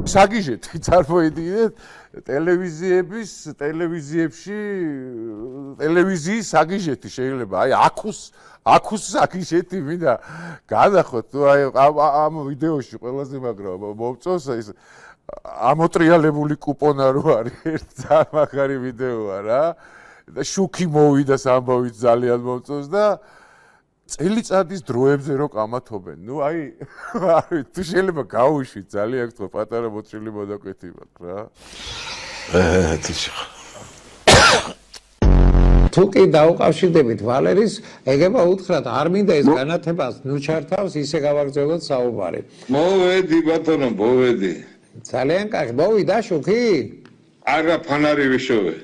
საგიჟეთი წარმოიდგინეთ ტელევიზიის საგიჟეთი შეიძლება აი აქუს საგიჟეთი მინდა განახოთ თუ აი ამ ვიდეოში ყველაზე მაგრა მომწონს ის ამოტრიალებული კუპონა რო არის ერთ ძალიან მაგარი ვიდეოა რა და შუქი მოვიდა ამბავით ძალიან მომწონს და წელიწადის დროებზე რო კამათობენ. ნუ აი თუ შეიძლება გაუშვით ძალიან გთხოვ პატარა მოჭრილი მონაკვეთი მაქვს რა. თუ კი დაუკავშირდებით ვალერის, ეგება უთხრათ, არ მინდა ეს განათებას ნუ ჩართავს, ისე გავაგრძელოთ საუბარი. მოვედი ბატონო, მოვედი. ძალიან კარგი, მოვიდა შუქი? არა ფანარი ვიშოვე.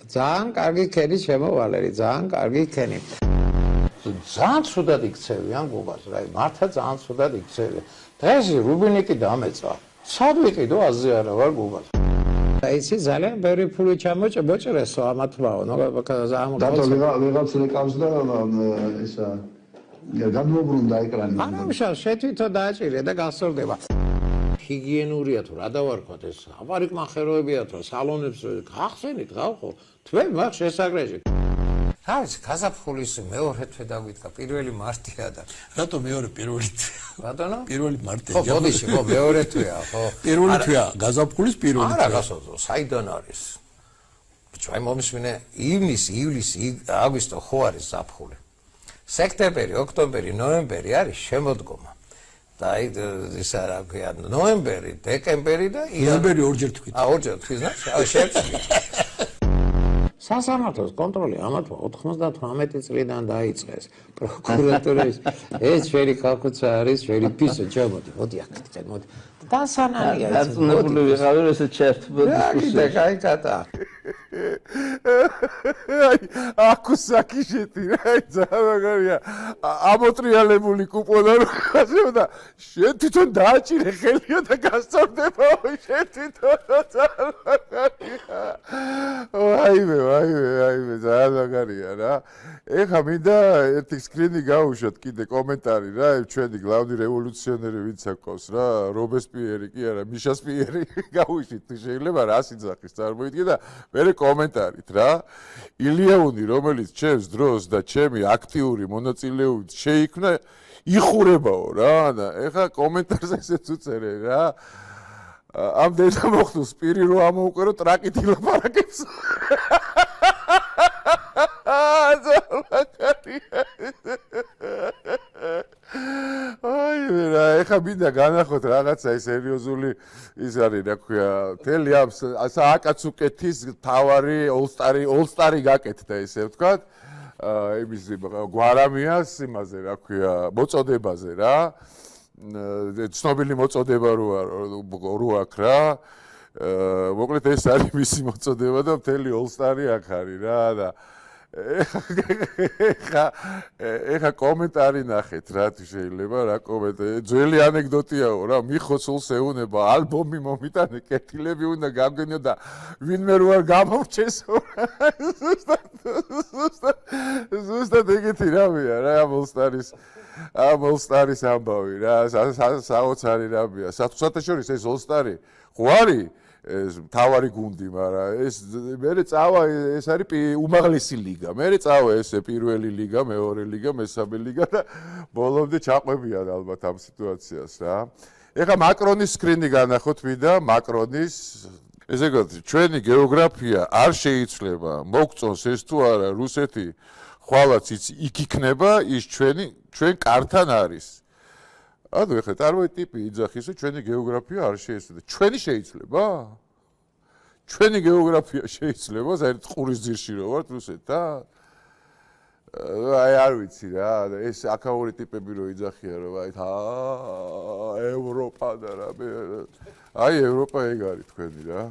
ძალიან კარგი ქენი ჩემო ვალერი, ძალიან კარგი ქენი. ძალიან ცუდად იქცევი ამ გუბას, რა, მართა ძალიან ცუდად იქცევი. დღეს რუბინიკი დამეწვა. სად ვიყიდო აზე არა ვარ გუბას. იცი ძალიან ბევრი ფული ჩამოჭრესო ამათვაო, ნუ ვიღაც რეკავს და ისა გადმოbrunდა ეკრანი. არა მშა შეთვითო დააჭირე და გასწორდება. ჰიგიენურია თუ რა დავარქვათ ეს აპარიკმახეროებია თუ სალონებს გახსენით გავხო თქვენ მაგ შესაგრეში. რა ვიცი, გაზაფხულის მეორე თვე დაგვიდგა, პირველი მარტია და რატო მეორე პირველი თვე? ბატონო? პირველი მარტია. ხო, ბოდიში, ხო, მეორე თვეა, ხო. პირველი თვეა, გაზაფხულის პირველი თვე. არა, გასაძო, საიდან არის? ბიჭო, აი მომისმინე, ივლისი, აგვისტო ხო არის ზაფხული. სექტემბერი, ოქტომბერი, ნოემბერი არის შემოდგომა. და აი ისა რა ქვია, ნოემბერი, დეკემბერი და ნოემბერი ორჯერ თქვით. ორჯერ თქვით, შეწყვი. სასამართლოს კონტროლი ამათ 98 წლიდან დაიწყეს. პროკურატურის ეს შერი ხალხოცა არის, შერი ფისო, ჩამოდი, მოდი აქეთ, მოდი. დასანანია ეს. დაწუნებული ვიყავი, ესე ჩერტბოდი. აი კატა. აი აქუს საკიჟეთი რა ძალიან მაგარია. ამოტრიალებული კუპონა რო ხასებდა. შენ თვითონ დააჭირე ხელია და გასწორდებაო შენ თვითონ ძალიან მაგარია. აიმე ძალიან მაგარია რა. ეხა მინდა ერთი სკრინი გავუშვათ კიდე კომენტარი რა ჩვენი გლავნი რევოლუციონერი ვინც აქვს რა რობესპიერი კი არა მიშასპიერი გავუშვით თუ შეიძლება რა სიძახის წარმოიდგინე და მე კომენტარით რა ილიაუნი რომელიც ჩემს დროს და ჩემი აქტიური მონაწილეობით შეიქმნა იხურებაო რა და ეხა კომენტარზე ესეც უწერე რა ამდენ მოხდოს პირი რო ამოუყერო ტრაკით ილაპარაკებს აი რა ეხა მინდა განახოთ რაღაცა ეს სერიოზული ის არის რა ქვია მთელი ამ სააკაცუკეთის თავარი ოლსტარი გაკეთდა ესე ვთქვათ იმის გვარამიას იმაზე რა ქვია მოწოდებაზე რა ცნობილი მოწოდება რო აქვს რა მოკლედ ეს არის მისი მოწოდება და მთელი ოლსტარი აქ არის რა და ეხა კომენტარი ნახეთ რა თუ შეიძლება რა კომენტარი ძველი ანეკდოტიაო რა მიხოცულს ეუნება ალბომი მომიტანე კეთილები უნდა გამგენიო და ვინმე რო არ გამორჩესო ზუსტად ეგეთი რამეა რა ამ ოლსტარის ამბავი რა საოცარი რამეა საერთაშორისო ეს ოლსტარი ხო არის თავარი გუნდი, მაგრამ ეს მე წავა ეს არის უმაღლესი ლიგა. მე წავა ეს პირველი ლიგა, მეორე ლიგა, მესამე ლიგა და ბოლომდე ჩაყვებიან ალბათ ამ სიტუაციას რა. ეხლა მაკრონის სკრინი განახოთ მინდა, მაკრონის ესე იგი ჩვენი გეოგრაფია არ შეიცვლება, მოგწონს ეს თუ არა, რუსეთი ხვალაც იქ იქნება, ის ჩვენ კართან არის. ანუ ეხლა წარმოიდგინე ტიპი იძახის, რომ ჩვენი გეოგრაფია არ შეიცვლება. ჩვენი შეიცვლება? ჩვენი გეოგრაფია შეიცვლება, საერთოდ ყურის ძირში რო ვართ რუსეთთან? აი არ ვიცი რა, ეს აქაური ტიპები რო იძახიან, რომ აი ევროპა და რა. აი ევროპა ეგ არის თქვენი რა.